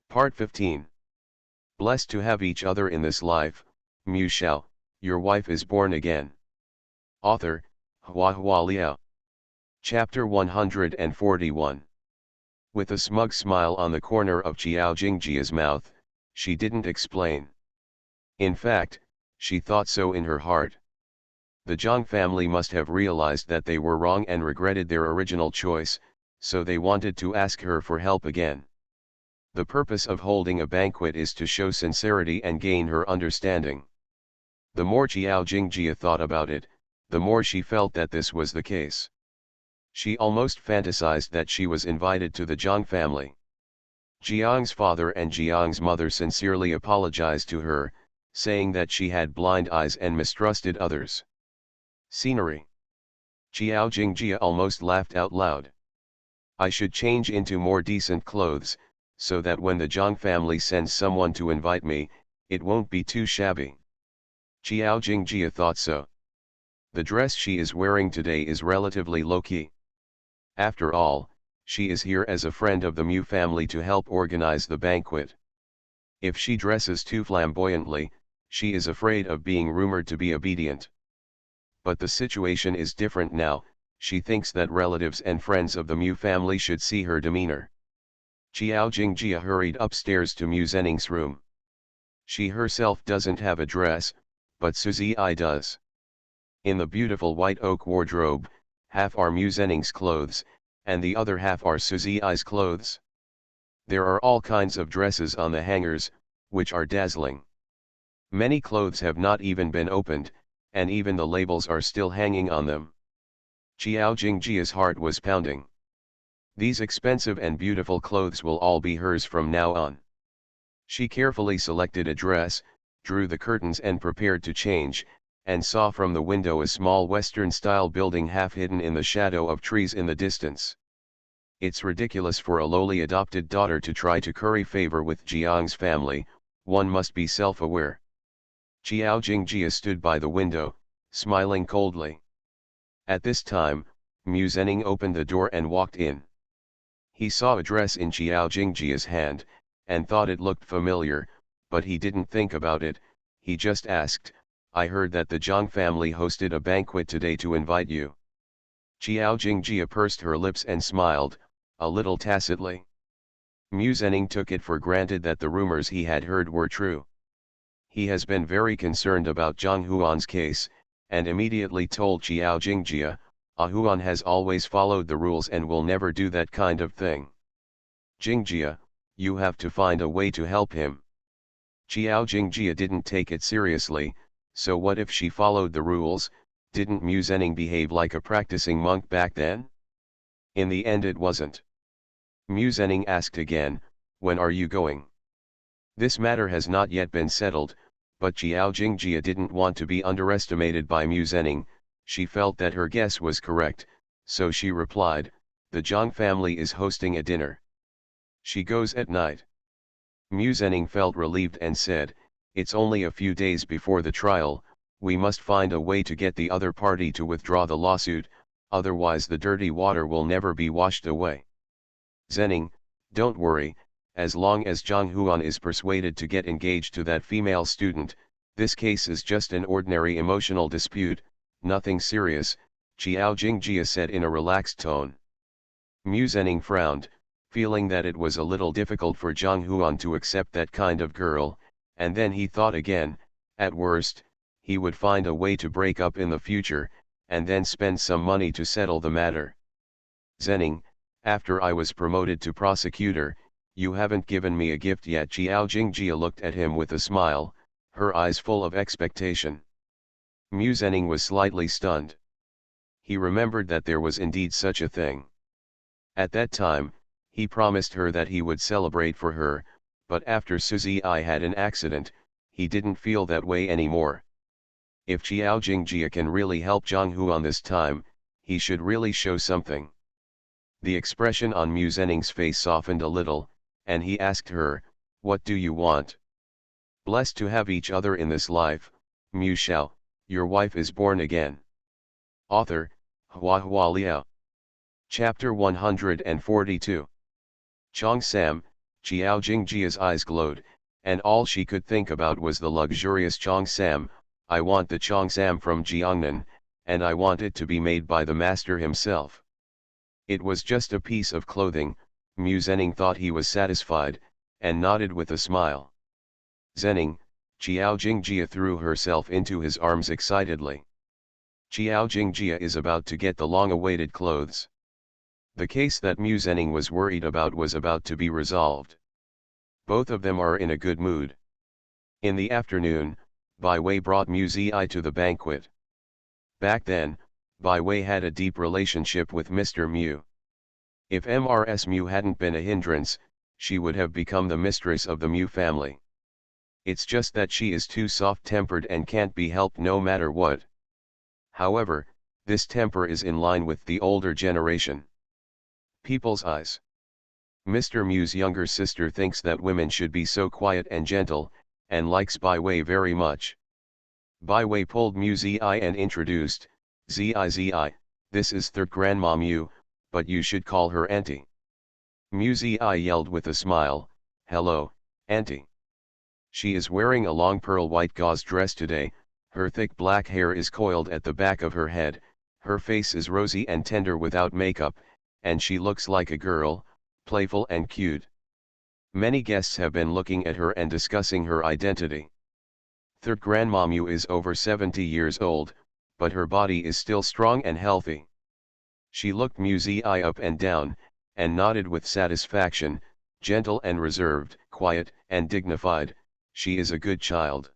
Part 15. Blessed to have each other in this life, Shao, your wife is born again. Author, HandsomeMaleLead. Chapter 141. With a smug smile on the corner of Qiao Jingjia's mouth, she didn't explain. In fact, she thought so in her heart. The Zhang family must have realized that they were wrong and regretted their original choice, so they wanted to ask her for help again. The purpose of holding a banquet is to show sincerity and gain her understanding. The more Qiao Jingjia thought about it, the more she felt that this was the case. She almost fantasized that she was invited to the Zhang family. Jiang's father and Jiang's mother sincerely apologized to her, saying that she had blind eyes and mistrusted others. Scenery. Qiao Jingjia almost laughed out loud. I should change into more decent clothes, so that when the Zhang family sends someone to invite me, it won't be too shabby. Qiao Jingjia thought so. The dress she is wearing today is relatively low-key. After all, she is here as a friend of the Mu family to help organize the banquet. If she dresses too flamboyantly, she is afraid of being rumored to be obedient. But the situation is different now. She thinks that relatives and friends of the Mu family should see her demeanor. Qiao Jingjia hurried upstairs to Mu Zhening's room. She herself doesn't have a dress, but Suzy does. In the beautiful white oak wardrobe, half are Mu Zhening's clothes, and the other half are Suzy's clothes. There are all kinds of dresses on the hangers, which are dazzling. Many clothes have not even been opened, and even the labels are still hanging on them. Qiao Jingjia's heart was pounding. These expensive and beautiful clothes will all be hers from now on. She carefully selected a dress, drew the curtains and prepared to change, and saw from the window a small Western-style building half hidden in the shadow of trees in the distance. It's ridiculous for a lowly adopted daughter to try to curry favor with Jiang's family, one must be self-aware. Qiao Jingjia stood by the window, smiling coldly. At this time, Mu Zhening opened the door and walked in. He saw a dress in Qiao Jingjia's hand, and thought it looked familiar, but he didn't think about it. He just asked, I heard that the Zhang family hosted a banquet today to invite you. Qiao Jingjia pursed her lips and smiled, a little tacitly. Mu Zhening took it for granted that the rumors he had heard were true. He has been very concerned about Zhang Huan's case, and immediately told Qiao Jingjia, Huan has always followed the rules and will never do that kind of thing. Jingjia, you have to find a way to help him. Qiao Jingjia didn't take it seriously, so what if she followed the rules? Didn't Mu Zhening behave like a practicing monk back then? In the end it wasn't. Mu Zhening asked again, when are you going? This matter has not yet been settled, but Qiao Jingjia didn't want to be underestimated by Mu Zhening. She felt that her guess was correct, so she replied, the Zhang family is hosting a dinner. She goes at night. Mu Zhening felt relieved and said, it's only a few days before the trial, we must find a way to get the other party to withdraw the lawsuit, otherwise the dirty water will never be washed away. Zhening, don't worry, as long as Zhang Huan is persuaded to get engaged to that female student, this case is just an ordinary emotional dispute, nothing serious, Qiao Jingjia said in a relaxed tone. Mu Zhening frowned, feeling that it was a little difficult for Zhang Huan to accept that kind of girl, and then he thought again, at worst, he would find a way to break up in the future, and then spend some money to settle the matter. Zhening, after I was promoted to prosecutor, you haven't given me a gift yet. Qiao Jingjia looked at him with a smile, her eyes full of expectation. Mu Zhening was slightly stunned. He remembered that there was indeed such a thing. At that time, he promised her that he would celebrate for her, but after Suzy had an accident, he didn't feel that way anymore. If Qiao Jingjia can really help Zhang Huan this time, he should really show something. The expression on Mu Zhening's face softened a little, and he asked her, what do you want? Blessed to have each other in this life, Mu Shao, your wife is born again. Author, HandsomeMaleLead. Chapter 142. Chong Sam, Xiao Jingjia's eyes glowed, and all she could think about was the luxurious cheongsam. I want the cheongsam from Jiangnan, and I want it to be made by the master himself. It was just a piece of clothing. Mu Zhenning thought he was satisfied, and nodded with a smile. Zhenning, Xiao Jingjia threw herself into his arms excitedly. Xiao Jingjia is about to get the long-awaited clothes. The case that Mu Zhenning was worried about was about to be resolved. Both of them are in a good mood. In the afternoon, Bai Wei brought Mu Zi to the banquet. Back then, Bai Wei had a deep relationship with Mr. Mu. If Mrs. Mu hadn't been a hindrance, she would have become the mistress of the Mu family. It's just that she is too soft-tempered and can't be helped no matter what. However, this temper is in line with the older generation. People's eyes. Mr. Mu's younger sister thinks that women should be so quiet and gentle, and likes Bai Wei very much. Bai Wei pulled Mu Zi and introduced, Zi, this is third Grandma Mu, but you should call her Auntie. Mu Zi yelled with a smile, hello, Auntie. She is wearing a long pearl white gauze dress today, her thick black hair is coiled at the back of her head, her face is rosy and tender without makeup, and she looks like a girl, playful and cute. Many guests have been looking at her and discussing her identity. Third Grandma Mu is over 70 years old, but her body is still strong and healthy. She looked Mu Zi up and down, and nodded with satisfaction, gentle and reserved, quiet and dignified. She is a good child.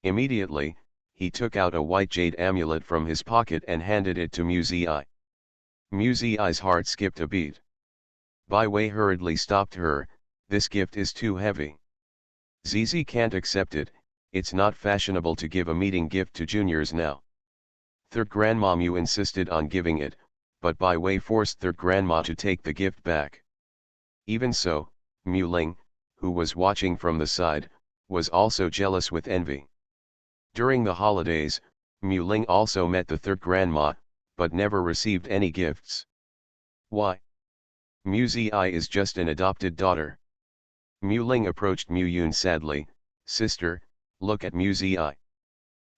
Immediately, he took out a white jade amulet from his pocket and handed it to Mu Zi. Mu Zi's heart skipped a beat. Bai Wei hurriedly stopped her, this gift is too heavy. Zizi can't accept it, it's not fashionable to give a meeting gift to juniors now. Third Grandma Mu insisted on giving it, but Bai Wei forced Third Grandma to take the gift back. Even so, Mu Ling, who was watching from the side, was also jealous with envy. During the holidays, Mu Ling also met the third grandma, but never received any gifts. Why? Mu Zi is just an adopted daughter. Mu Ling approached Mu Yun sadly, sister, look at Mu Zi.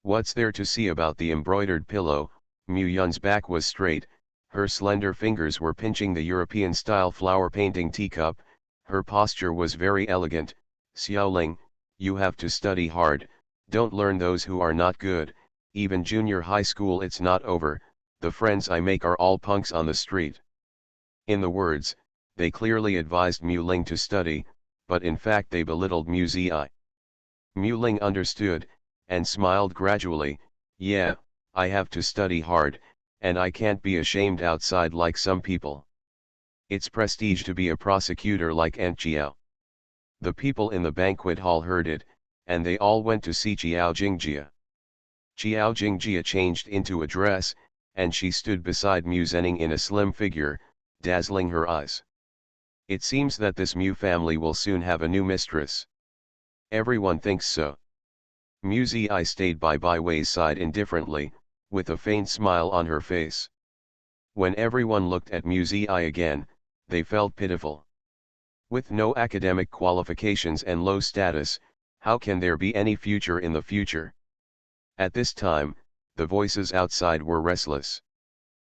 What's there to see about the embroidered pillow? Mu Yun's back was straight, her slender fingers were pinching the European-style flower painting teacup, her posture was very elegant. Xiaoling, you have to study hard, don't learn those who are not good, even junior high school it's not over, the friends I make are all punks on the street. In the words, they clearly advised Mu Ling to study, but in fact they belittled Mu Zi. Mu Ling understood, and smiled gradually, yeah, I have to study hard, and I can't be ashamed outside like some people. It's prestige to be a prosecutor like Aunt Xiao. The people in the banquet hall heard it, and they all went to see Xiao Jingjia. Xiao Jingjia changed into a dress, and she stood beside Mu Zhenning in a slim figure, dazzling her eyes. It seems that this Mu family will soon have a new mistress. Everyone thinks so. Mu Zi stayed by Bai Wei's side indifferently, with a faint smile on her face. When everyone looked at Mu Zi again, they felt pitiful. With no academic qualifications and low status, how can there be any future in the future? At this time, the voices outside were restless.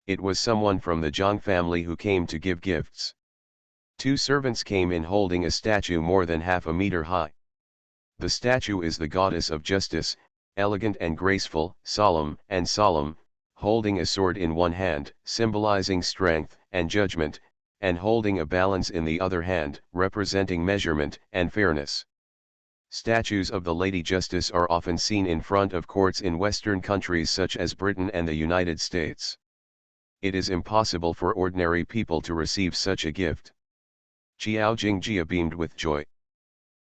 It was someone from the Zhang family who came to give gifts. Two servants came in holding a statue more than half a meter high. The statue is the goddess of justice, elegant and graceful, solemn, holding a sword in one hand, symbolizing strength and judgment, and holding a balance in the other hand, representing measurement and fairness. Statues of the Lady Justice are often seen in front of courts in Western countries such as Britain and the United States. It is impossible for ordinary people to receive such a gift. Xiao Jingjia beamed with joy.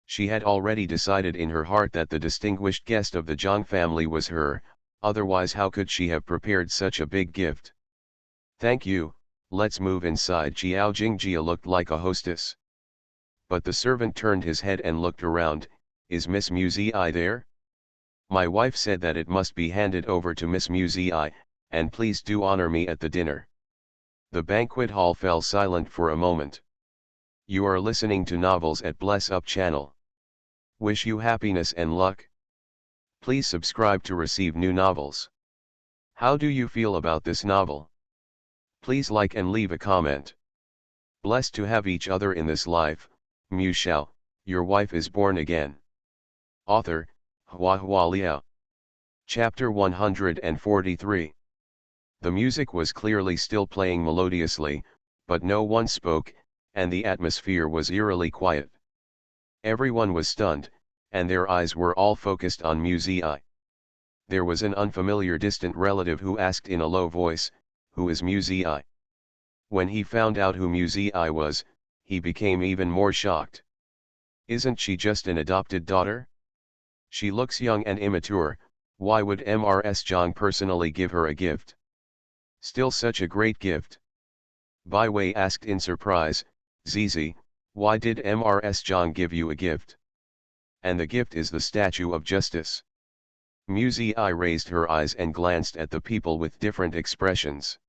She had already decided in her heart that the distinguished guest of the Zhang family was her, otherwise how could she have prepared such a big gift? Thank you, let's move inside. Xiao Jingjia looked like a hostess. But the servant turned his head and looked around, is Miss Mu Zi there? My wife said that it must be handed over to Miss Mu Zi, and please do honor me at the dinner. The banquet hall fell silent for a moment. You are listening to Novels at Bless Up channel. Wish you happiness and luck. Please subscribe to receive new novels. How do you feel about this novel? Please like and leave a comment. Blessed to have each other in this life, Shao, your wife is born again. Author, HandsomeMaleLead. Chapter 143. The music was clearly still playing melodiously, but no one spoke, and the atmosphere was eerily quiet. Everyone was stunned, and their eyes were all focused on Muzi. There was an unfamiliar distant relative who asked in a low voice, "Who is Muzi?" When he found out who Muzi was, he became even more shocked. Isn't she just an adopted daughter? She looks young and immature, why would Mrs. Zhang personally give her a gift? Still such a great gift. Bai Wei asked in surprise, "Zizi, why did Mrs. Zhang give you a gift?" "And the gift is the statue of justice." Muzi raised her eyes and glanced at the people with different expressions.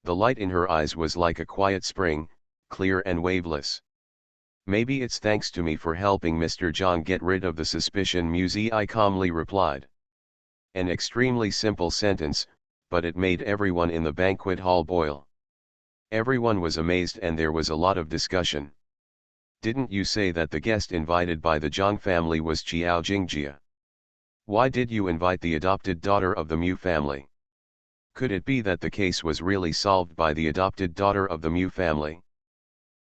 The light in her eyes was like a quiet spring, clear and waveless. "Maybe it's thanks to me for helping Mr. Zhang get rid of the suspicion," Muzi calmly replied. An extremely simple sentence, but it made everyone in the banquet hall boil. Everyone was amazed and there was a lot of discussion. "Didn't you say that the guest invited by the Zhang family was Qiao Jingjia? Why did you invite the adopted daughter of the Mu family? Could it be that the case was really solved by the adopted daughter of the Mu family?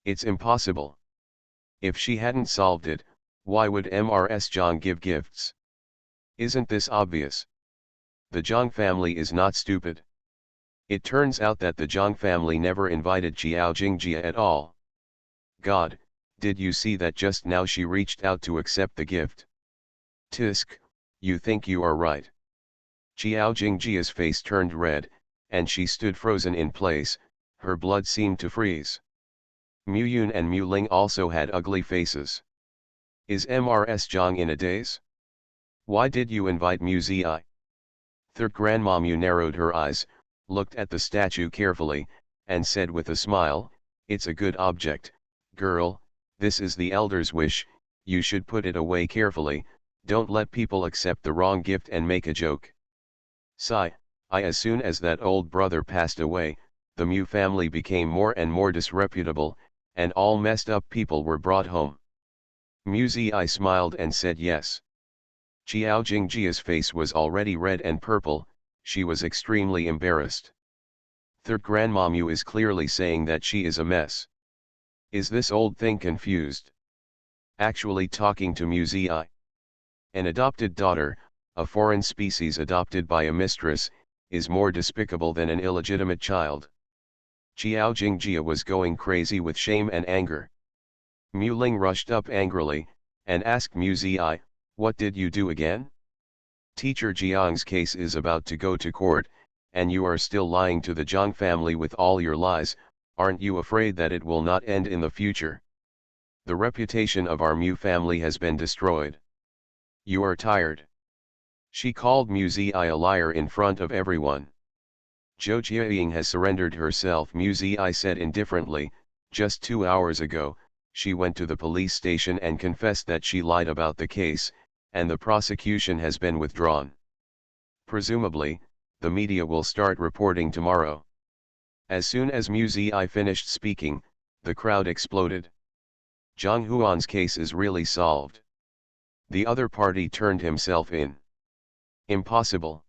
It's impossible. If she hadn't solved it, why would Mrs. Zhang give gifts? Isn't this obvious? The Zhang family is not stupid. It turns out that the Zhang family never invited Qiao Jingjia at all. God, did you see that just now she reached out to accept the gift? Tisk, you think you are right." Qiao Jingjia's face turned red, and she stood frozen in place, her blood seemed to freeze. Mu Yun and Mu Ling also had ugly faces. "Is Mrs. Zhang in a daze? Why did you invite Muzi?" Third Grandma Mu narrowed her eyes, looked at the statue carefully, and said with a smile, "It's a good object, girl, this is the elder's wish, you should put it away carefully, don't let people accept the wrong gift and make a joke." As soon as that old brother passed away, the Mu family became more and more disreputable, and all messed up people were brought home. Muzi smiled and said yes. Qiao Jingjia's face was already red and purple, she was extremely embarrassed. Third Grandma Mu is clearly saying that she is a mess. Is this old thing confused? Actually talking to Muzi. An adopted daughter, a foreign species adopted by a mistress, is more despicable than an illegitimate child. Qiao Jingjia was going crazy with shame and anger. Mu Ling rushed up angrily, and asked Muzi, "What did you do again? Teacher Jiang's case is about to go to court, and you are still lying to the Zhang family with all your lies, aren't you afraid that it will not end in the future? The reputation of our Mu family has been destroyed. You are tired." She called Muzi a liar in front of everyone. "Zhou Jiaying has surrendered herself," Muzi said indifferently. "Just 2 hours ago, she went to the police station and confessed that she lied about the case, and the prosecution has been withdrawn. Presumably, the media will start reporting tomorrow." As soon as Muzi finished speaking, the crowd exploded. Zhang Huan's case is really solved. The other party turned himself in. Impossible.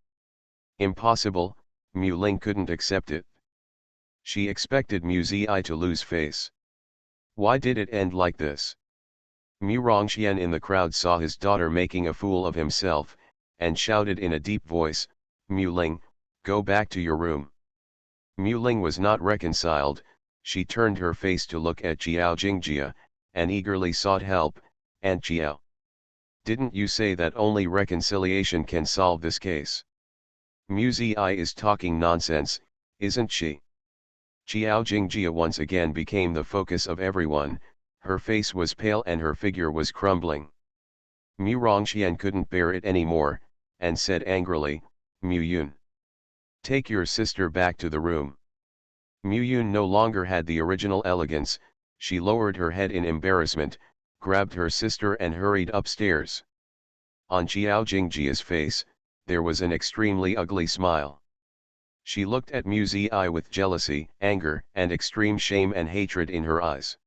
Impossible, Mu Ling couldn't accept it. She expected Muzi to lose face. Why did it end like this? Mu Rongxian in the crowd saw his daughter making a fool of himself, and shouted in a deep voice, "Mu Ling, go back to your room." Mu Ling was not reconciled, she turned her face to look at Qiao Jingjia, and eagerly sought help. "Aunt Qiao, didn't you say that only reconciliation can solve this case? Muzi is talking nonsense, isn't she?" Qiao Jingjia once again became the focus of everyone, her face was pale and her figure was crumbling. Mu Rongxian couldn't bear it anymore, and said angrily, "Mu Yun, take your sister back to the room." Mu Yun no longer had the original elegance, She lowered her head in embarrassment, grabbed her sister and hurried upstairs. On Xiao Jingjia's face, there was an extremely ugly smile. She looked at Mu Ziyi with jealousy, anger, and extreme shame and hatred in her eyes.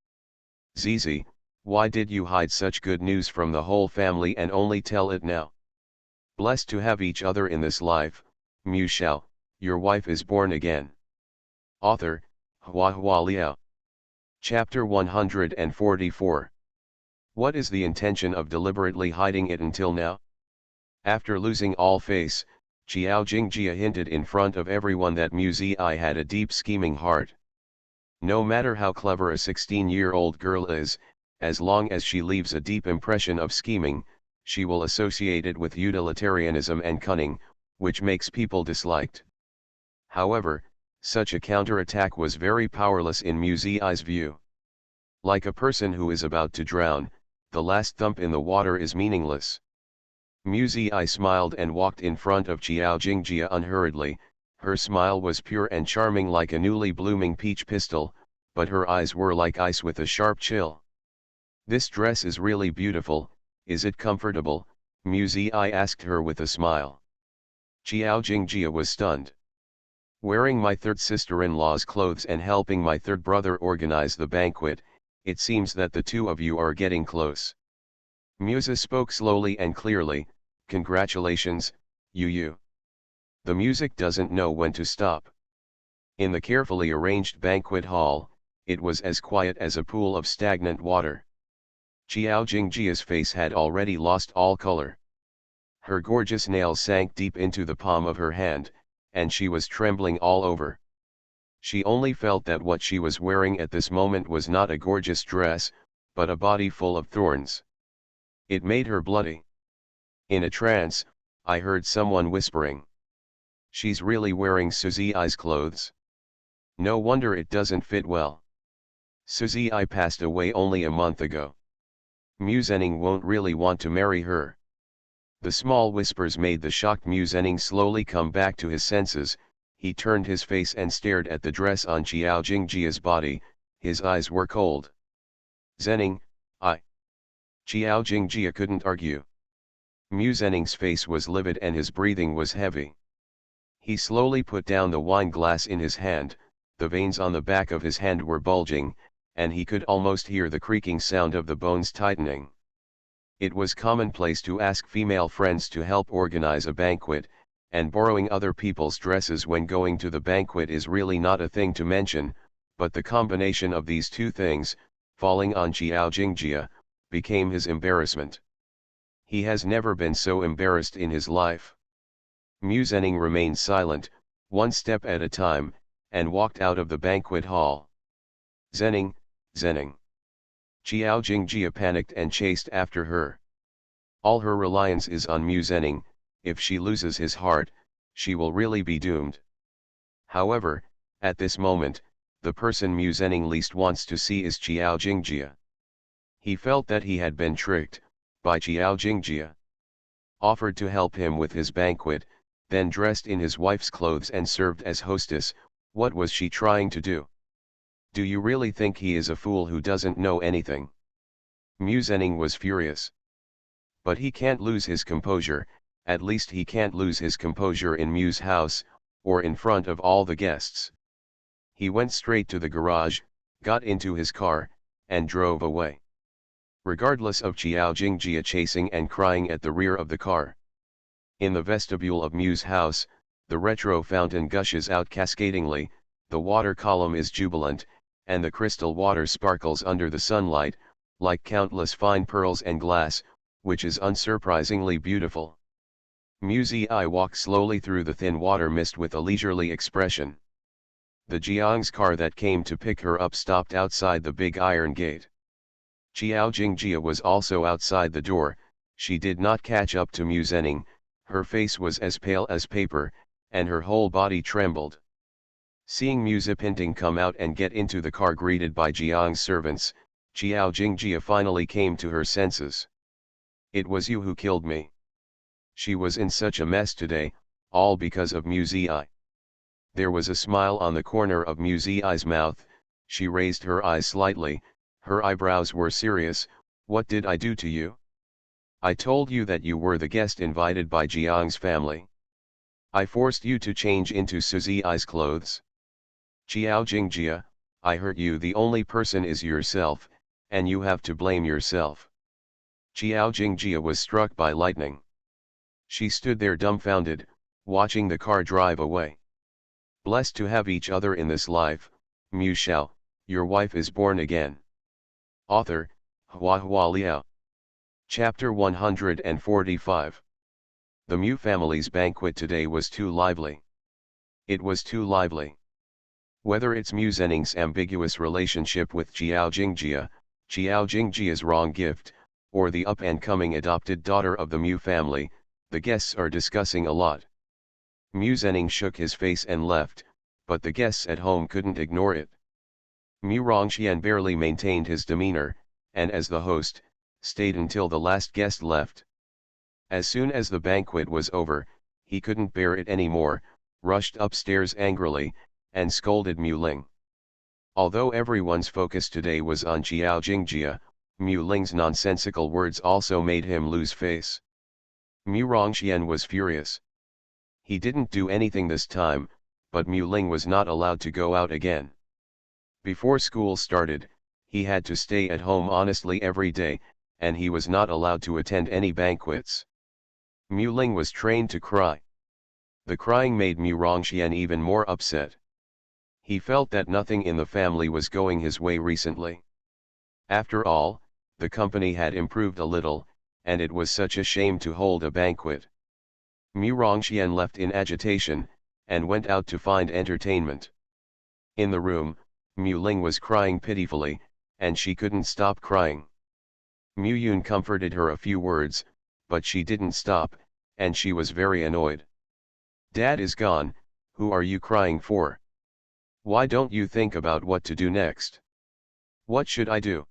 Zizi, why did you hide such good news from the whole family and only tell it now? Blessed to have each other in this life, Mu Shao, your wife is born again. Author, HandsomeMaleLead. Chapter 144. What is the intention of deliberately hiding it until now? After losing all face, Xiao Jingjia hinted in front of everyone that Mu Ziyi had a deep scheming heart. No matter how clever a 16-year-old girl is, as long as she leaves a deep impression of scheming, she will associate it with utilitarianism and cunning, which makes people disliked. However, such a counterattack was very powerless in Mu Ziyi's view. Like a person who is about to drown, the last thump in the water is meaningless. Mu Ziyi smiled and walked in front of Xiao Jingjia unhurriedly. Her smile was pure and charming like a newly blooming peach pistil, but her eyes were like ice with a sharp chill. This dress is really beautiful, is it comfortable? Mu Ziyi asked her with a smile. Xiao Jingjia was stunned. Wearing my third sister-in-law's clothes and helping my third brother organize the banquet, it seems that the two of you are getting close. Musa spoke slowly and clearly, congratulations, you. The music doesn't know when to stop. In the carefully arranged banquet hall, it was as quiet as a pool of stagnant water. Xiao Jingjia's face had already lost all color. Her gorgeous nails sank deep into the palm of her hand, and she was trembling all over. She only felt that what she was wearing at this moment was not a gorgeous dress, but a body full of thorns. It made her bloody. In a trance, I heard someone whispering. She's really wearing Suzi's clothes. No wonder it doesn't fit well. Suzi passed away only a month ago. Mu Zhenning won't really want to marry her. The small whispers made the shocked Mu Zhenning slowly come back to his senses. He turned his face and stared at the dress on Xiao Jingjia's body. His eyes were cold. Zhenning, Xiao Jingjia couldn't argue. Mu Zhenning's face was livid and his breathing was heavy. He slowly put down the wine glass in his hand, the veins on the back of his hand were bulging, and he could almost hear the creaking sound of the bones tightening. It was commonplace to ask female friends to help organize a banquet, and borrowing other people's dresses when going to the banquet is really not a thing to mention, but the combination of these two things, falling on Xiao Jingjia, became his embarrassment. He has never been so embarrassed in his life. Mu Zhenning remained silent, one step at a time, and walked out of the banquet hall. Zhenning. Xiao Jingjia panicked and chased after her. All her reliance is on Mu Zhenning. If she loses his heart, she will really be doomed. However, at this moment, the person Mu Zhenning least wants to see is Xiao Jingjia. He felt that he had been tricked by Xiao Jingjia. Offered to help him with his banquet, then dressed in his wife's clothes and served as hostess. What was she trying to do? Do you really think he is a fool who doesn't know anything? Mu Zhenning was furious. But he can't lose his composure, at least he can't lose his composure in Mu's house, or in front of all the guests. He went straight to the garage, got into his car, and drove away. Regardless of Xiao Jingjia chasing and crying at the rear of the car. In the vestibule of Mu's house, the retro fountain gushes out cascadingly, the water column is jubilant, and the crystal water sparkles under the sunlight, like countless fine pearls and glass, which is unsurprisingly beautiful. Mu Ziyi walked slowly through the thin water mist with a leisurely expression. The Jiang's car that came to pick her up stopped outside the big iron gate. Xiao Jingjia was also outside the door. She did not catch up to Mu Zhenning. Her face was as pale as paper, and her whole body trembled. Seeing Mu Zipinting come out and get into the car greeted by Jiang's servants, Xiao Jingjia finally came to her senses. It was you who killed me. She was in such a mess today, all because of Mu Ziyi. There was a smile on the corner of Mu Ziyi's mouth. She raised her eyes slightly, Her eyebrows were serious. What did I do to you? I told you that you were the guest invited by Jiang's family. I forced you to change into Suzi's clothes. Jiao Jingjia, I hurt you. The only person is yourself, and you have to blame yourself. Jiao Jingjia was struck by lightning. She stood there dumbfounded, watching the car drive away. Blessed to have each other in this life, Mu Shao, your wife is born again. Author, Hua Liao. Chapter 145. The Mu family's banquet today was too lively. It was too lively. Whether it's Mu Zhening's ambiguous relationship with Jiao Jingjia's wrong gift, or the up-and-coming adopted daughter of the Mu family, the guests are discussing a lot. Mu Zhening shook his face and left, but the guests at home couldn't ignore it. Mu Rongxian barely maintained his demeanor, and as the host, stayed until the last guest left. As soon as the banquet was over, he couldn't bear it anymore, rushed upstairs angrily, and scolded Mu Ling. Although everyone's focus today was on Jiao Jingjia, Mu Ling's nonsensical words also made him lose face. Mu Rongxian was furious. He didn't do anything this time, but Mu Ling was not allowed to go out again. Before school started, he had to stay at home honestly every day, and he was not allowed to attend any banquets. Mu Ling was trained to cry. The crying made Mu Rongxian even more upset. He felt that nothing in the family was going his way recently. After all, the company had improved a little, and it was such a shame to hold a banquet. Mu Rongxian left in agitation, and went out to find entertainment. In the room, Mu Ling was crying pitifully, and she couldn't stop crying. Mu Yun comforted her a few words, but she didn't stop, and she was very annoyed. Dad is gone, who are you crying for? Why don't you think about what to do next? What should I do?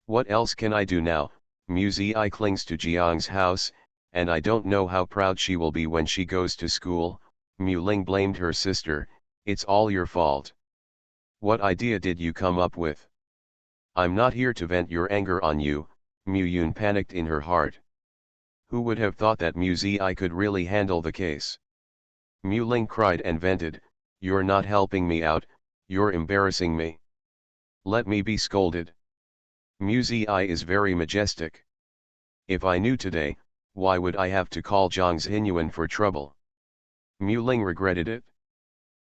What else can I do now? Mu Zi clings to Jiang's house, and I don't know how proud she will be when she goes to school. Mu Ling blamed her sister. It's all your fault. What idea did you come up with? I'm not here to vent your anger on you, Mu Yun panicked in her heart. Who would have thought that Mu Zi could really handle the case? Mu Ling cried and vented, you're not helping me out, you're embarrassing me. Let me be scolded. Mu Zi is very majestic. If I knew today, why would I have to call Zhang Xinyuan for trouble? Mu Ling regretted it.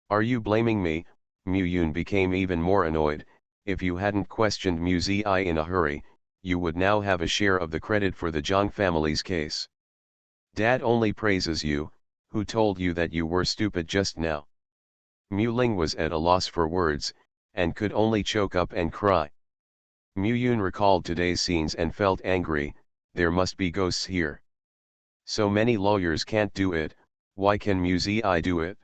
Are you blaming me? Mu Yun became even more annoyed. If you hadn't questioned Mu Zi in a hurry, you would now have a share of the credit for the Zhang family's case. Dad only praises you. Who told you that you were stupid just now? Mu Ling was at a loss for words, and could only choke up and cry. Mu Yun recalled today's scenes and felt angry. There must be ghosts here. So many lawyers can't do it, why can Mu Zi do it?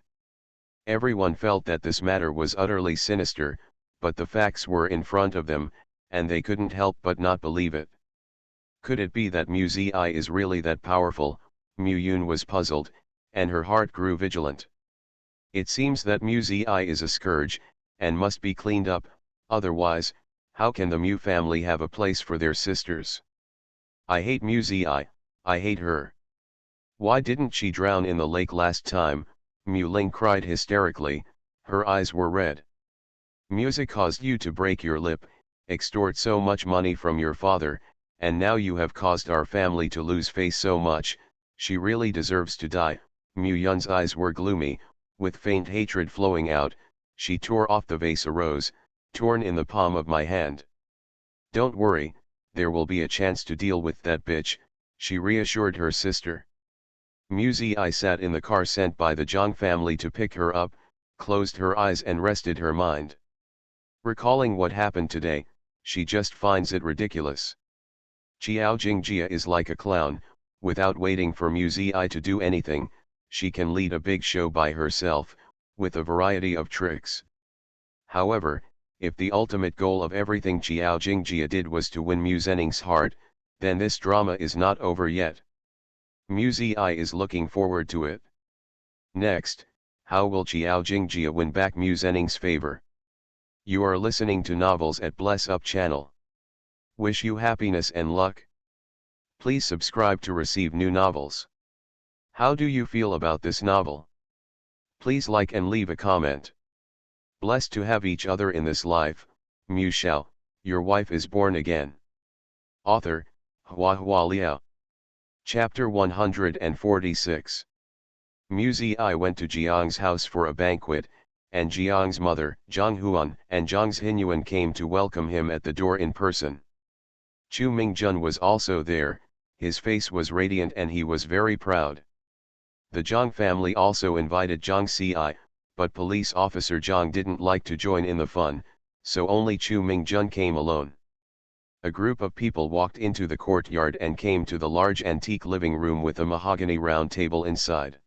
Everyone felt that this matter was utterly sinister, but the facts were in front of them, and they couldn't help but not believe it. Could it be that Mu Zi is really that powerful? Mu Yun was puzzled, and her heart grew vigilant. It seems that Mu Zi is a scourge, and must be cleaned up, otherwise, how can the Mu family have a place for their sisters? I hate Mu Zi, I hate her. Why didn't she drown in the lake last time? Mu Ling cried hysterically, her eyes were red. Music caused you to break your lip, extort so much money from your father, and now you have caused our family to lose face so much, she really deserves to die. Mu Yun's eyes were gloomy, with faint hatred flowing out. She tore off the vase, a rose, torn in the palm of my hand. Don't worry, there will be a chance to deal with that bitch, she reassured her sister. Mu Zi sat in the car sent by the Zhang family to pick her up, closed her eyes and rested her mind. Recalling what happened today, she just finds it ridiculous. Jiao Jingjia is like a clown. Without waiting for Mu Zi to do anything, she can lead a big show by herself, with a variety of tricks. However, if the ultimate goal of everything Jiao Jingjia did was to win Mu Zhening's heart, then this drama is not over yet. Mu Zi is looking forward to it. Next, how will Jiao Jingjia win back Mu Zhening's favor? You are listening to Novels at Bless Up channel. Wish you happiness and luck. Please subscribe to receive new novels. How do you feel about this novel? Please like and leave a comment. Blessed to have each other in this life, Shao, your wife is born again. Author, HandsomeMaleLead. Chapter 146. Muzi went to Jiang's house for a banquet, and Jiang's mother, Zhang Huan, and Zhang's Hinyuan came to welcome him at the door in person. Chu Mingjun was also there, his face was radiant and he was very proud. The Zhang family also invited Zhang Ci, but police officer Zhang didn't like to join in the fun, so only Chu Mingjun came alone. A group of people walked into the courtyard and came to the large antique living room with a mahogany round table inside.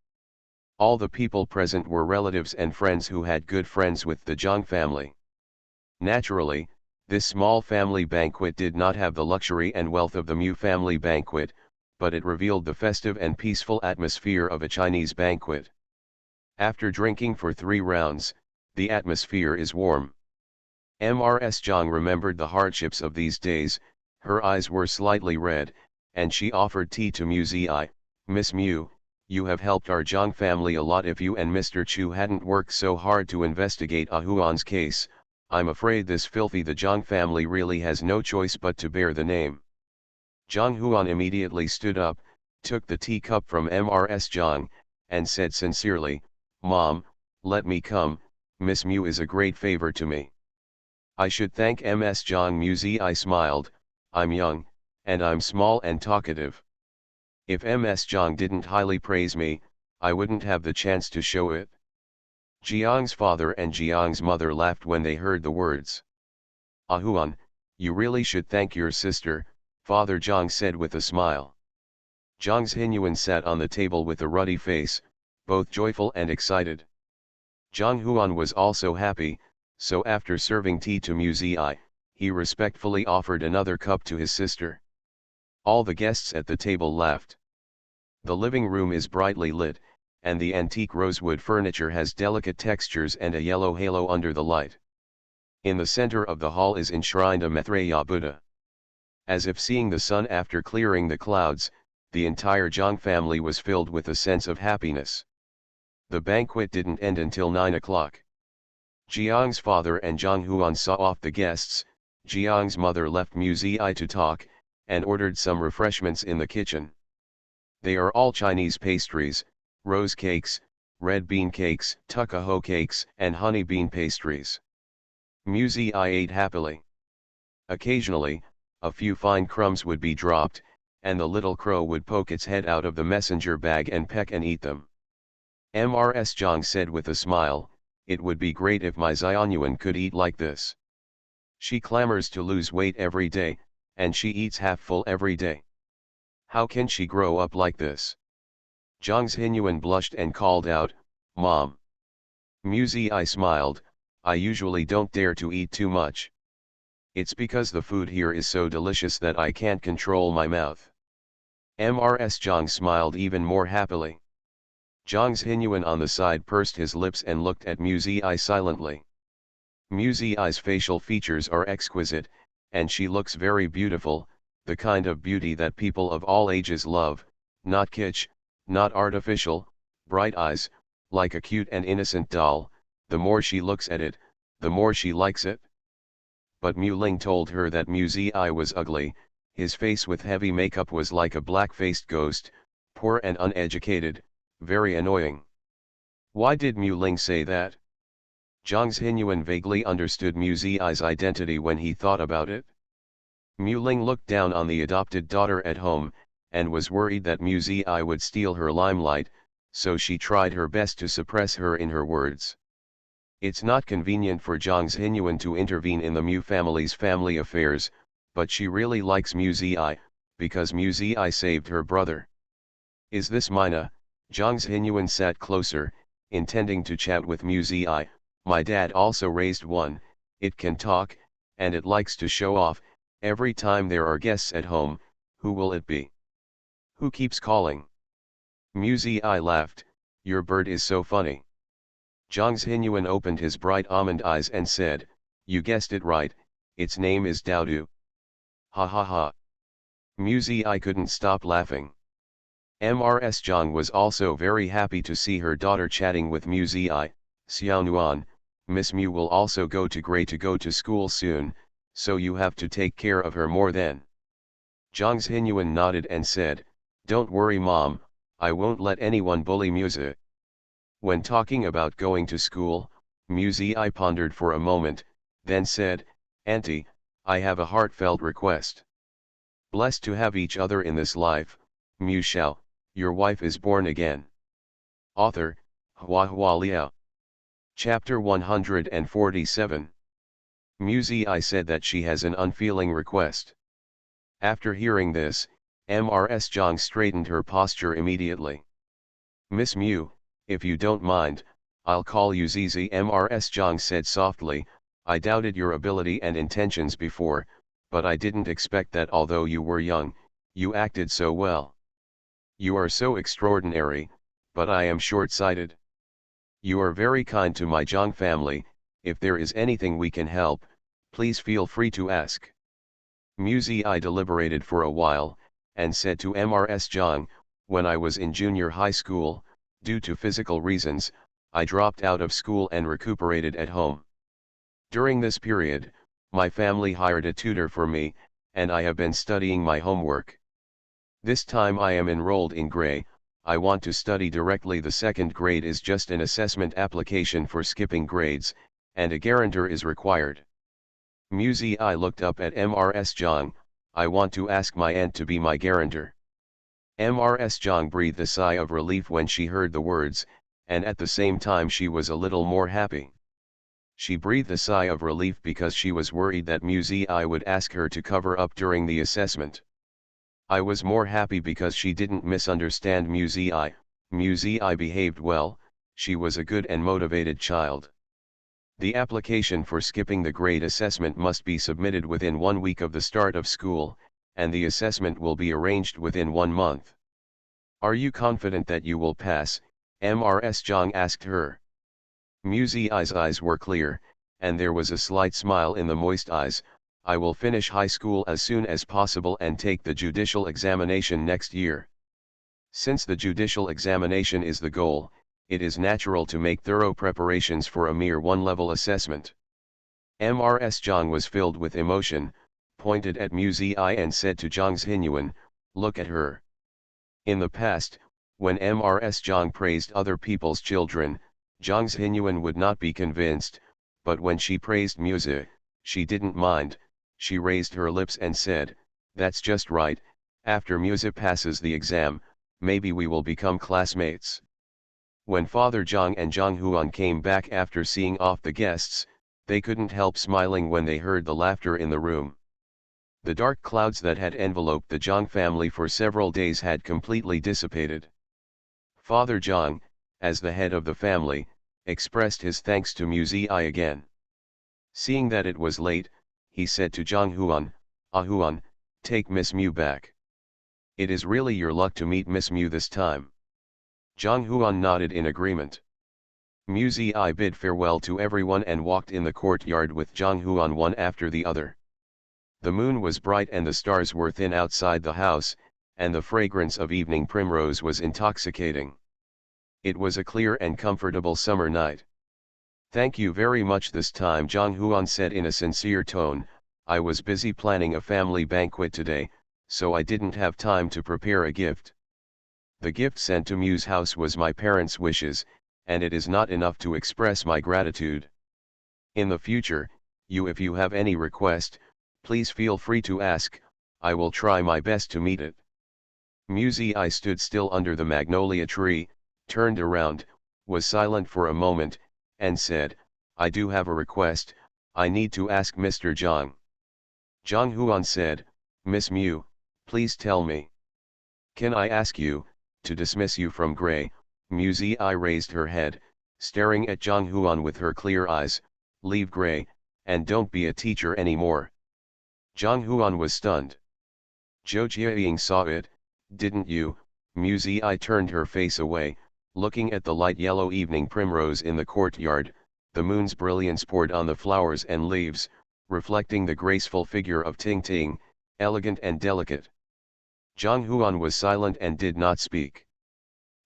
All the people present were relatives and friends who had good friends with the Zhang family. Naturally, this small family banquet did not have the luxury and wealth of the Mu family banquet, but it revealed the festive and peaceful atmosphere of a Chinese banquet. After drinking for 3 rounds, the atmosphere is warm. Ms. Zhang remembered the hardships of these days, her eyes were slightly red, and she offered tea to Muzi. Miss Mu, you have helped our Zhang family a lot. If you and Mr. Chu hadn't worked so hard to investigate Huan's case, I'm afraid this filthy the Zhang family really has no choice but to bear the name. Zhang Huan immediately stood up, took the teacup from Ms. Zhang, and said sincerely, "Mom, let me come, Miss Mu is a great favor to me." "I should thank Ms. Zhang." Muzi smiled, "I'm young, and I'm small and talkative. If Ms. Zhang didn't highly praise me, I wouldn't have the chance to show it." Jiang's father and Jiang's mother laughed when they heard the words. "Huan, you really should thank your sister," Father Zhang said with a smile. Zhang's Hinyuan sat on the table with a ruddy face, both joyful and excited. Zhang Huan was also happy, so after serving tea to Muzi, he respectfully offered another cup to his sister. All the guests at the table laughed. The living room is brightly lit, and the antique rosewood furniture has delicate textures and a yellow halo under the light. In the center of the hall is enshrined a Maitreya Buddha. As if seeing the sun after clearing the clouds, the entire Zhang family was filled with a sense of happiness. The banquet didn't end until 9 o'clock. Jiang's father and Zhang Huan saw off the guests. Jiang's mother left Muzi to talk, and ordered some refreshments in the kitchen. They are all Chinese pastries, rose cakes, red bean cakes, tukaho cakes, and honey bean pastries. Muzi ate happily. Occasionally, a few fine crumbs would be dropped, and the little crow would poke its head out of the messenger bag and peck and eat them. Ms. Zhang said with a smile, "It would be great if my Xianyuan could eat like this. She clamors to lose weight every day, and she eats half full every day. How can she grow up like this?" Zhang's Hinyuan blushed and called out, "Mom." Muzi smiled, "I usually don't dare to eat too much. It's because the food here is so delicious that I can't control my mouth." Ms. Zhang smiled even more happily. Zhang's Hinyuan on the side pursed his lips and looked at Muzi silently. Muzi's facial features are exquisite, and she looks very beautiful, the kind of beauty that people of all ages love, not kitsch, not artificial, bright eyes, like a cute and innocent doll. The more she looks at it, the more she likes it. But Mu Ling told her that Muzi was ugly. His face with heavy makeup was like a black-faced ghost, poor and uneducated, very annoying. Why did Mu Ling say that? Zhang's Hinyuan vaguely understood Muzi's identity when he thought about it. Mu Ling looked down on the adopted daughter at home, and was worried that Muzi would steal her limelight, so she tried her best to suppress her in her words. It's not convenient for Zhang's Hinyuan to intervene in the Mu family's family affairs, but she really likes Muzi, because Muzi saved her brother. "Is this Mina?" Zhang's Hinyuan sat closer, intending to chat with Muzi. "My dad also raised one, it can talk, and it likes to show off, every time there are guests at home. Who will it be? Who keeps calling?" Muzi laughed, "Your bird is so funny." Zhang's Hinyuan opened his bright almond eyes and said, "You guessed it right, its name is Daodu." Ha ha ha. Muzi I couldn't stop laughing. Mrs. Zhang was also very happy to see her daughter chatting with Muzi I. Xiaonuan, Miss Mu will also go to school soon, so you have to take care of her more then. Zhang Xinyuan nodded and said, "Don't worry mom, I won't let anyone bully Muzi." When talking about going to school, Muzi I pondered for a moment, then said, "Auntie, I have a heartfelt request. Blessed to have each other in this life, Mu Shao, your wife is born again." Author, Hua Liao. Chapter 147. Muzi I said that she has an unfeeling request. After hearing this, Mrs. Zhang straightened her posture immediately. "Miss Mu, if you don't mind, I'll call you Zizi." Mrs. Zhang said softly, "I doubted your ability and intentions before, but I didn't expect that although you were young, you acted so well. You are so extraordinary, but I am short-sighted. You are very kind to my Zhang family. If there is anything we can help, please feel free to ask." Muzi I deliberated for a while, and said to Mrs. Zhang, "When I was in junior high school, due to physical reasons, I dropped out of school and recuperated at home. During this period, my family hired a tutor for me, and I have been studying my homework. This time I am enrolled in grade. I want to study directly. The second grade is just an assessment application for skipping grades, and a guarantor is required." Muzi I looked up at Mrs. Zhang. "I want to ask my aunt to be my guarantor." Mrs. Zhang breathed a sigh of relief when she heard the words, and at the same time she was a little more happy. She breathed a sigh of relief because she was worried that Muzi I would ask her to cover up during the assessment. I was more happy because she didn't misunderstand Muzi I. Muzi I behaved well, she was a good and motivated child. The application for skipping the grade assessment must be submitted within 1 week of the start of school, and the assessment will be arranged within 1 month. "Are you confident that you will pass?" Mrs. Zhang asked her. Muzi I's eyes were clear, and there was a slight smile in the moist eyes. "I will finish high school as soon as possible and take the judicial examination next year. Since the judicial examination is the goal, it is natural to make thorough preparations for a mere one-level assessment." Mrs. Zhang was filled with emotion, pointed at Muzi I and said to Zhang Xinyuan, "Look at her." In the past, when Mrs. Zhang praised other people's children, Zhang Xinyuan would not be convinced, but when she praised Muzi, she didn't mind. She raised her lips and said, "That's just right, after Muzi passes the exam, maybe we will become classmates." When Father Zhang and Zhang Huan came back after seeing off the guests, they couldn't help smiling when they heard the laughter in the room. The dark clouds that had enveloped the Zhang family for several days had completely dissipated. Father Zhang, as the head of the family, expressed his thanks to Muzi I again. Seeing that it was late, he said to Zhang Huan, "Ah Huan, take Miss Mu back. It is really your luck to meet Miss Mu this time." Zhang Huan nodded in agreement. Muzi I bid farewell to everyone and walked in the courtyard with Zhang Huan one after the other. The moon was bright and the stars were thin outside the house, and the fragrance of evening primrose was intoxicating. It was a clear and comfortable summer night. "Thank you very much this time," Zhang Huan said in a sincere tone. "I was busy planning a family banquet today, so I didn't have time to prepare a gift. The gift sent to Mu's house was my parents' wishes, and it is not enough to express my gratitude. In the future, if you have any request, please feel free to ask, I will try my best to meet it." Muzi I stood still under the magnolia tree, turned around, was silent for a moment, and said, "I do have a request. I need to ask Mr. Zhang." Zhang Huan said, "Miss Mu, please tell me. Can I ask you to dismiss you from Gray?" Muzi I raised her head, staring at Zhang Huan with her clear eyes. "Leave Gray, and don't be a teacher anymore." Zhang Huan was stunned. "Zhou Jiaying saw it, didn't you?" Muzi I turned her face away, looking at the light yellow evening primrose in the courtyard. The moon's brilliance poured on the flowers and leaves, reflecting the graceful figure of Ting Ting, elegant and delicate. Zhang Huan was silent and did not speak.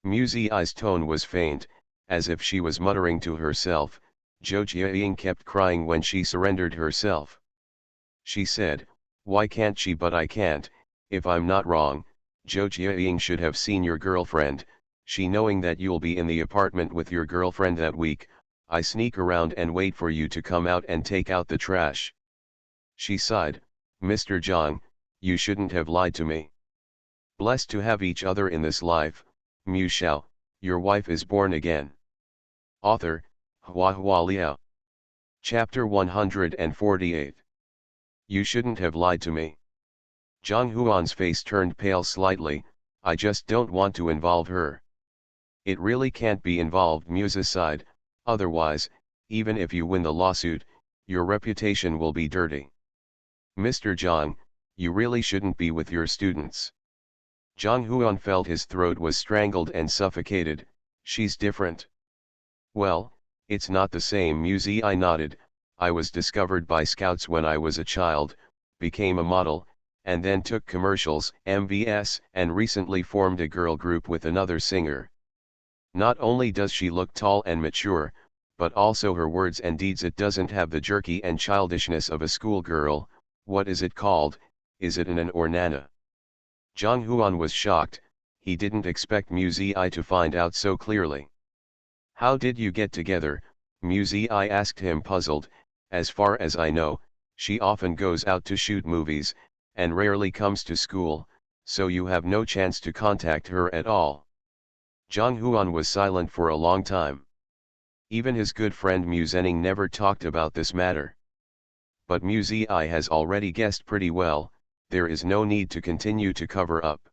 Mu Ziyi's tone was faint, as if she was muttering to herself. Zhou Jiaying kept crying when she surrendered herself. She said, "Why can't she? But I can't. If I'm not wrong, Zhou Jiaying should have seen your girlfriend. She knowing that you'll be in the apartment with your girlfriend that week, I sneak around and wait for you to come out and take out the trash." She sighed, "Mr. Zhang, you shouldn't have lied to me. Blessed to have each other in this life, Mu Shao, your wife is born again." Author, Hua Liao. Chapter 148. You shouldn't have lied to me. Zhang Huan's face turned pale slightly. "I just don't want to involve her." "It really can't be involved," Musa sighed, "otherwise, even if you win the lawsuit, your reputation will be dirty. Mr. Zhang, you really shouldn't be with your students." Zhang Huan felt his throat was strangled and suffocated. "She's different." "Well, it's not the same." Mu Ziyi nodded. "I was discovered by scouts when I was a child, became a model, and then took commercials, MVS, and recently formed a girl group with another singer. Not only does she look tall and mature, but also her words and deeds. It doesn't have the jerky and childishness of a schoolgirl. What is it called? Is it an or nana?" Zhang Huan was shocked. He didn't expect Mu Ziyi to find out so clearly. "How did you get together?" Mu Ziyi asked him, puzzled. "As far as I know, she often goes out to shoot movies, and rarely comes to school, so you have no chance to contact her at all." Zhang Huan was silent for a long time. Even his good friend Mu Zhenning never talked about this matter. But Mu Ziyi has already guessed pretty well. There is no need to continue to cover up.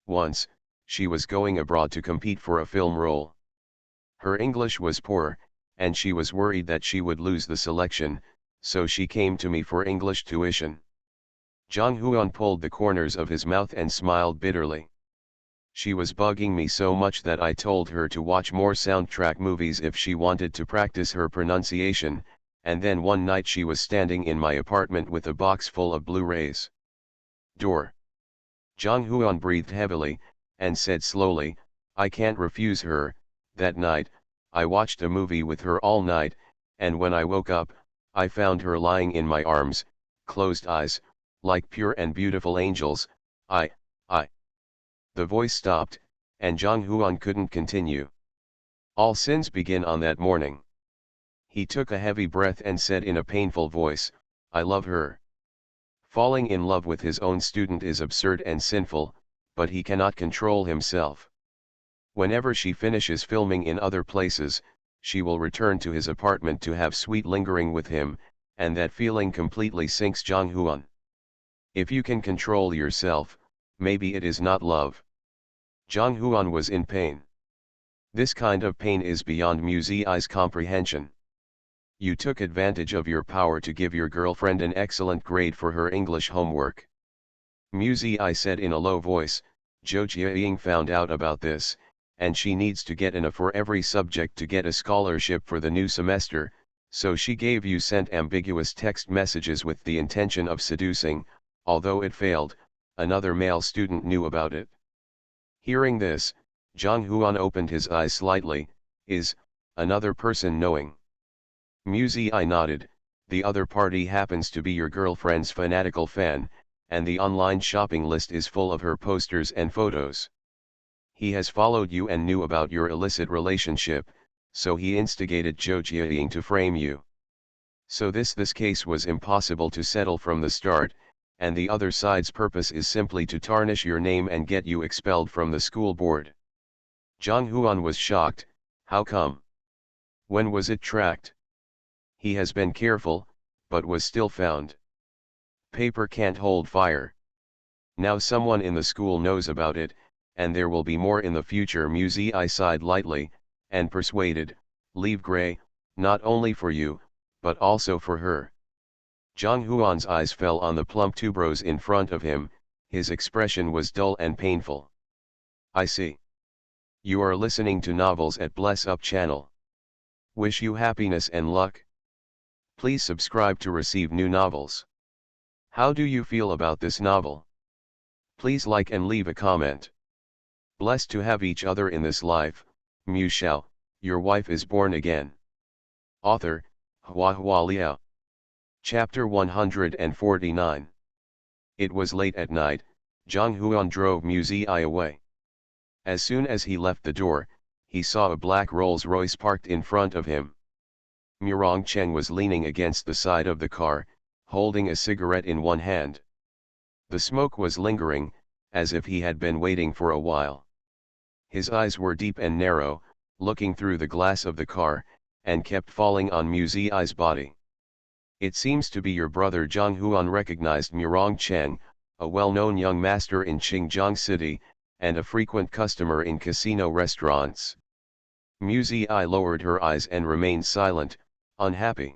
Once, she was going abroad to compete for a film role. Her English was poor, and she was worried that she would lose the selection, so she came to me for English tuition. Zhang Huan pulled the corners of his mouth and smiled bitterly. "She was bugging me so much that I told her to watch more soundtrack movies if she wanted to practice her pronunciation, and then one night she was standing in my apartment with a box full of Blu-rays." Door. Zhang Huan breathed heavily, and said slowly, "I can't refuse her. That night, I watched a movie with her all night, and when I woke up, I found her lying in my arms, closed eyes, like pure and beautiful angels. I. The voice stopped, and Zhang Huan couldn't continue. "All sins begin on that morning." He took a heavy breath and said in a painful voice, "I love her." Falling in love with his own student is absurd and sinful, but he cannot control himself. Whenever she finishes filming in other places, she will return to his apartment to have sweet lingering with him, and that feeling completely sinks Zhang Huan. If you can control yourself, maybe it is not love. Zhang Huan was in pain. This kind of pain is beyond Mu Ziyi's comprehension. "You took advantage of your power to give your girlfriend an excellent grade for her English homework." Mu Ziyi said in a low voice. "Zhou Jiaying found out about this, and she needs to get an A for every subject to get a scholarship for the new semester, so she gave you sent ambiguous text messages with the intention of seducing. Although it failed, another male student knew about it." Hearing this, Zhang Huan opened his eyes slightly. "Is another person knowing?" Mu Ziyi nodded. "The other party happens to be your girlfriend's fanatical fan, and the online shopping list is full of her posters and photos. He has followed you and knew about your illicit relationship, so he instigated Zhou Jiaying to frame you. So this case was impossible to settle from the start, and the other side's purpose is simply to tarnish your name and get you expelled from the school board." Zhang Huan was shocked. "How come? When was it tracked?" "He has been careful, but was still found. Paper can't hold fire. Now someone in the school knows about it, and there will be more in the future." Mu Ziyi sighed lightly, and persuaded, "Leave Gray, not only for you, but also for her." Zhang Huan's eyes fell on the plump tuberose in front of him. His expression was dull and painful. "I see. You are listening to novels at Bless Up channel. Wish you happiness and luck. Please subscribe to receive new novels. How do you feel about this novel? Please like and leave a comment. Blessed to have each other in this life, Shao, your wife is born again. Author, HandsomeMaleLead. Chapter 149. It was late at night. Zhang Huan drove Muzi away. As soon as he left the door, he saw a black Rolls-Royce parked in front of him. Cheng was leaning against the side of the car, holding a cigarette in one hand. The smoke was lingering, as if he had been waiting for a while. His eyes were deep and narrow, looking through the glass of the car, and kept falling on Muzi's body. It seems to be your brother. Zhang Huan recognized Cheng, a well-known young master in Qingjiang City, and a frequent customer in casino restaurants. Muzi lowered her eyes and remained silent, unhappy.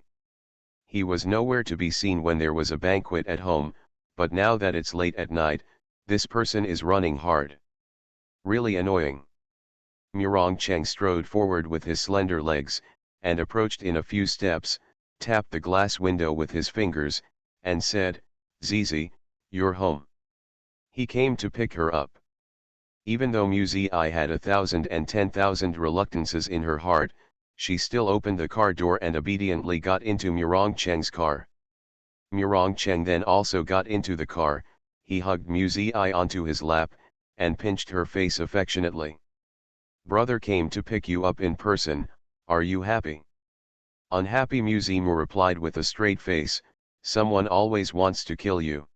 He was nowhere to be seen when there was a banquet at home, but now that it's late at night, this person is running hard. Really annoying. Cheng strode forward with his slender legs, and approached in a few steps, tapped the glass window with his fingers, and said, "Zizi, you're home." He came to pick her up. Even though Muzi had 1,000 and 10,000 reluctances in her heart, she still opened the car door and obediently got into Cheng's car. Cheng then also got into the car. He hugged Muzi onto his lap, and pinched her face affectionately. "Brother came to pick you up in person, are you happy?" "Unhappy," Muzi replied with a straight face. "Someone always wants to kill you.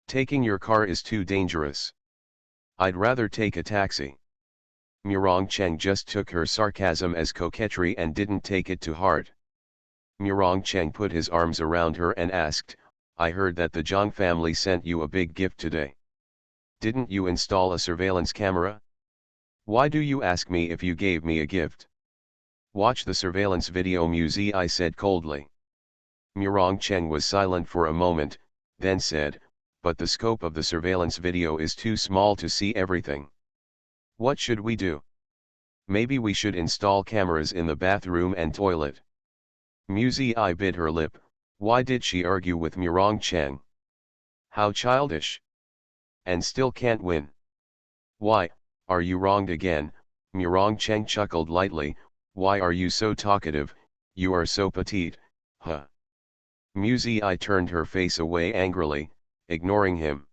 Taking your car is too dangerous. I'd rather take a taxi." Cheng just took her sarcasm as coquetry and didn't take it to heart. Cheng put his arms around her and asked, "I heard that the Zhang family sent you a big gift today. Didn't you install a surveillance camera? Why do you ask me if you gave me a gift?" "Watch the surveillance video," Muzi said coldly. Cheng was silent for a moment, then said, "But the scope of the surveillance video is too small to see everything. What should we do? Maybe we should install cameras in the bathroom and toilet." Muzi bit her lip. Why did she argue with Cheng? How childish. And still can't win. "Why, are you wronged again?" Cheng chuckled lightly. "Why are you so talkative? You are so petite, huh?" Muzi turned her face away angrily, ignoring him.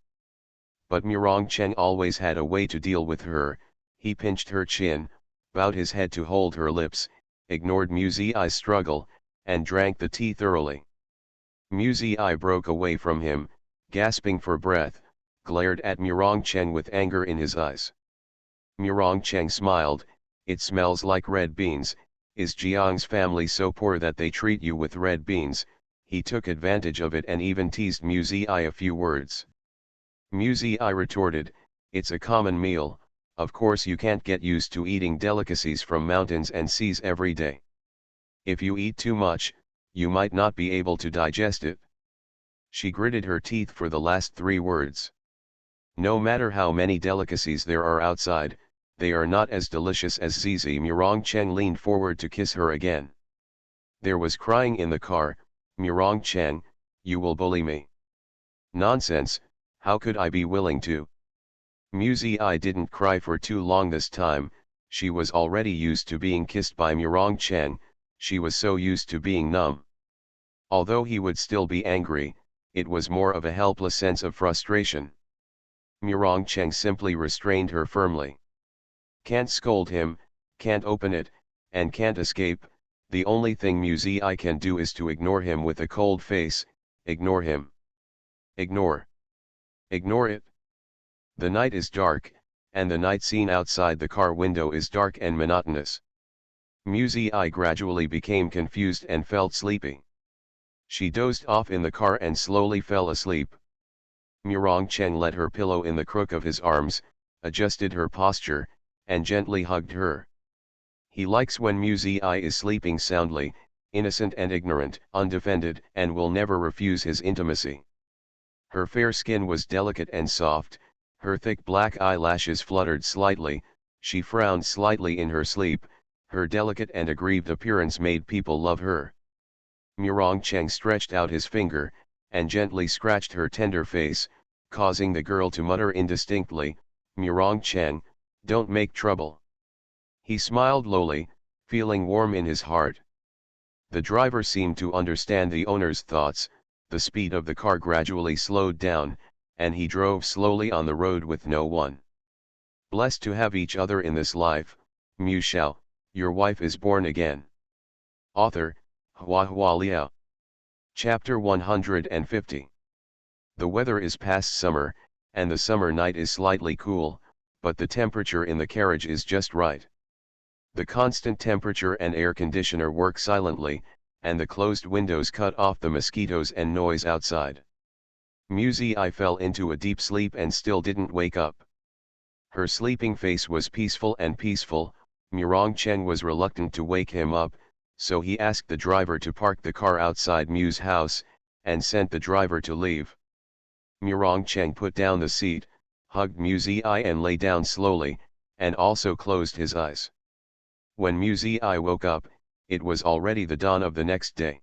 But Cheng always had a way to deal with her. He pinched her chin, bowed his head to hold her lips, ignored Muzi's struggle, and drank the tea thoroughly. Muzi broke away from him, gasping for breath, glared at Cheng with anger in his eyes. Cheng smiled. "It smells like red beans. Is Jiang's family so poor that they treat you with red beans?" He took advantage of it and even teased Muzi a few words. Muzi retorted, "It's a common meal. Of course you can't get used to eating delicacies from mountains and seas every day. If you eat too much, you might not be able to digest it." She gritted her teeth for the last 3 words. "No matter how many delicacies there are outside, they are not as delicious as Zizi." Cheng leaned forward to kiss her again. There was crying in the car. Cheng, you will bully me." "Nonsense, how could I be willing to?" Muzi didn't cry for too long this time. She was already used to being kissed by Cheng, she was so used to being numb. Although he would still be angry, it was more of a helpless sense of frustration. Cheng simply restrained her firmly. Can't scold him, can't open it, and can't escape. The only thing Muzi can do is to ignore him with a cold face. Ignore him. Ignore. Ignore it. The night is dark, and the night scene outside the car window is dark and monotonous. Muzi gradually became confused and felt sleepy. She dozed off in the car and slowly fell asleep. Cheng let her pillow in the crook of his arms, adjusted her posture, and gently hugged her. He likes when Muzi is sleeping soundly, innocent and ignorant, undefended, and will never refuse his intimacy. Her fair skin was delicate and soft, her thick black eyelashes fluttered slightly, she frowned slightly in her sleep, her delicate and aggrieved appearance made people love her. Cheng stretched out his finger, and gently scratched her tender face, causing the girl to mutter indistinctly, "Murong-chan, don't make trouble." He smiled lowly, feeling warm in his heart. The driver seemed to understand the owner's thoughts. The speed of the car gradually slowed down, and he drove slowly on the road with no one. Blessed to have each other in this life, Shao, your wife is born again. Author, Hua Liao. Chapter 150. The weather is past summer, and the summer night is slightly cool, but the temperature in the carriage is just right. The constant temperature and air conditioner work silently, and the closed windows cut off the mosquitoes and noise outside. Muzi fell into a deep sleep and still didn't wake up. Her sleeping face was peaceful and peaceful. Murong Chen was reluctant to wake him up, so he asked the driver to park the car outside Mu's house, and sent the driver to leave. Murong Chen put down the seat, hugged Muzi and lay down slowly, and also closed his eyes. When Muzi woke up, it was already the dawn of the next day.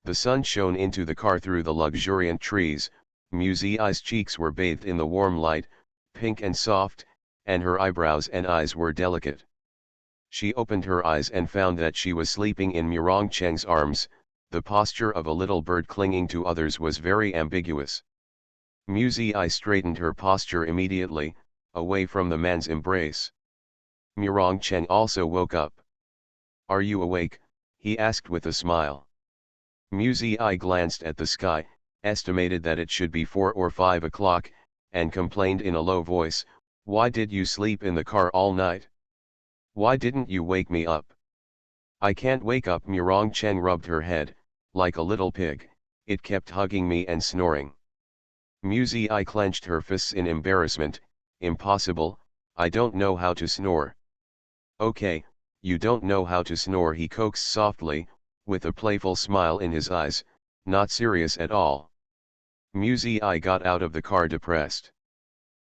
The sun shone into the car through the luxuriant trees. Muzi's cheeks were bathed in the warm light, pink and soft, and her eyebrows and eyes were delicate. She opened her eyes and found that she was sleeping in Murong Cheng's arms. The posture of a little bird clinging to others was very ambiguous. Muzi straightened her posture immediately, away from the man's embrace. Murong Cheng also woke up. "Are you awake?" he asked with a smile. Muzi glanced at the sky, estimated that it should be 4 or 5 o'clock, and complained in a low voice, "Why did you sleep in the car all night? Why didn't you wake me up?" "I can't wake up." Murong Cheng rubbed her head, like a little pig, it kept hugging me and snoring. Muzi clenched her fists in embarrassment. "Impossible, I don't know how to snore." "Okay, you don't know how to snore," he coaxed softly, with a playful smile in his eyes, not serious at all. Muzi got out of the car depressed.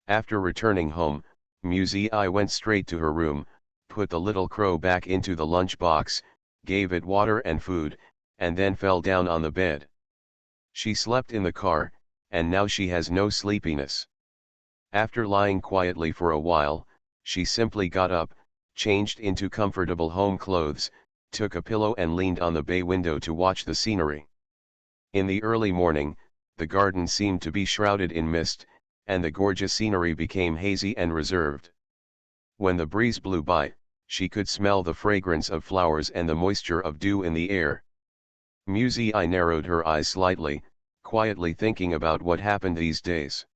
After returning home, Muzi went straight to her room, put the little crow back into the lunch box, gave it water and food, and then fell down on the bed. She slept in the car, and now she has no sleepiness. After lying quietly for a while, she simply got up, changed into comfortable home clothes, took a pillow and leaned on the bay window to watch the scenery. In the early morning, the garden seemed to be shrouded in mist, and the gorgeous scenery became hazy and reserved. When the breeze blew by, she could smell the fragrance of flowers and the moisture of dew in the air. Muzi narrowed her eyes slightly, quietly thinking about what happened these days.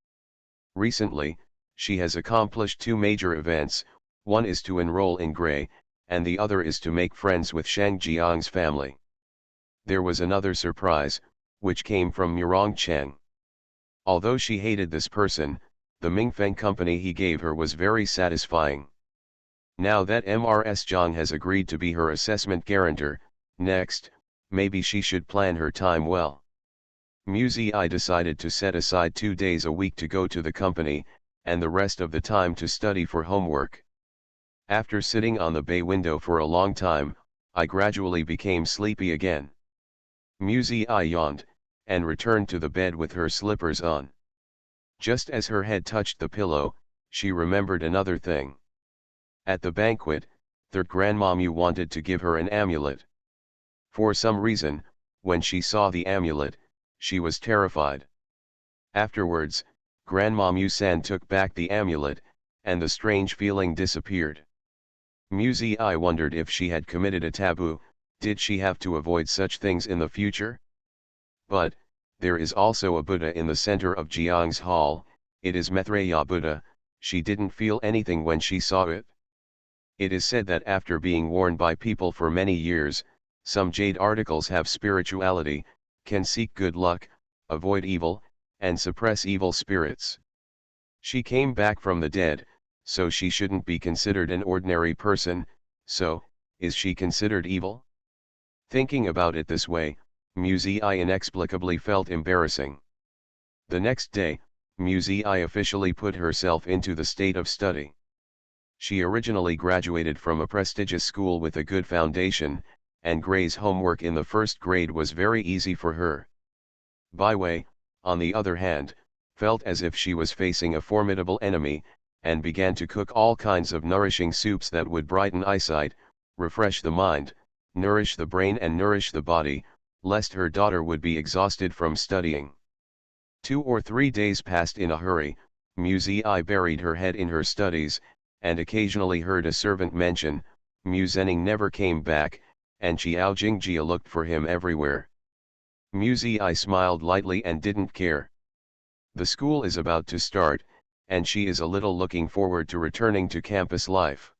Recently, she has accomplished 2 major events. One is to enroll in Gray, and the other is to make friends with Shang Jiang's family. There was another surprise, which came from Murong Cheng. Although she hated this person, the Mingfeng company he gave her was very satisfying. Now that Mrs. Zhang has agreed to be her assessment guarantor, next, maybe she should plan her time well. Muzi decided to set aside 2 days a week to go to the company, and the rest of the time to study for homework. After sitting on the bay window for a long time, I gradually became sleepy again. Muzi yawned, and returned to the bed with her slippers on. Just as her head touched the pillow, she remembered another thing. At the banquet, third Grandma Mu wanted to give her an amulet. For some reason, when she saw the amulet, she was terrified. Afterwards, Grandma Mu-san took back the amulet, and the strange feeling disappeared. Muzi wondered if she had committed a taboo. Did she have to avoid such things in the future? But, there is also a Buddha in the center of Jiang's hall. It is Maitreya Buddha. She didn't feel anything when she saw it. It is said that after being worn by people for many years, some jade articles have spirituality, can seek good luck, avoid evil, and suppress evil spirits. She came back from the dead, so she shouldn't be considered an ordinary person. So, is she considered evil? Thinking about it this way, Muzi inexplicably felt embarrassing. The next day, Muzi officially put herself into the state of study. She originally graduated from a prestigious school with a good foundation, and Gray's homework in the first grade was very easy for her. Bai Wei, on the other hand, felt as if she was facing a formidable enemy, and began to cook all kinds of nourishing soups that would brighten eyesight, refresh the mind, nourish the brain and nourish the body, lest her daughter would be exhausted from studying. 2 or 3 days passed in a hurry. Muzi buried her head in her studies, and occasionally heard a servant mention, Mu Zhenning never came back, and Xiao Jingjia looked for him everywhere. Muzi smiled lightly and didn't care. The school is about to start, and she is a little looking forward to returning to campus life.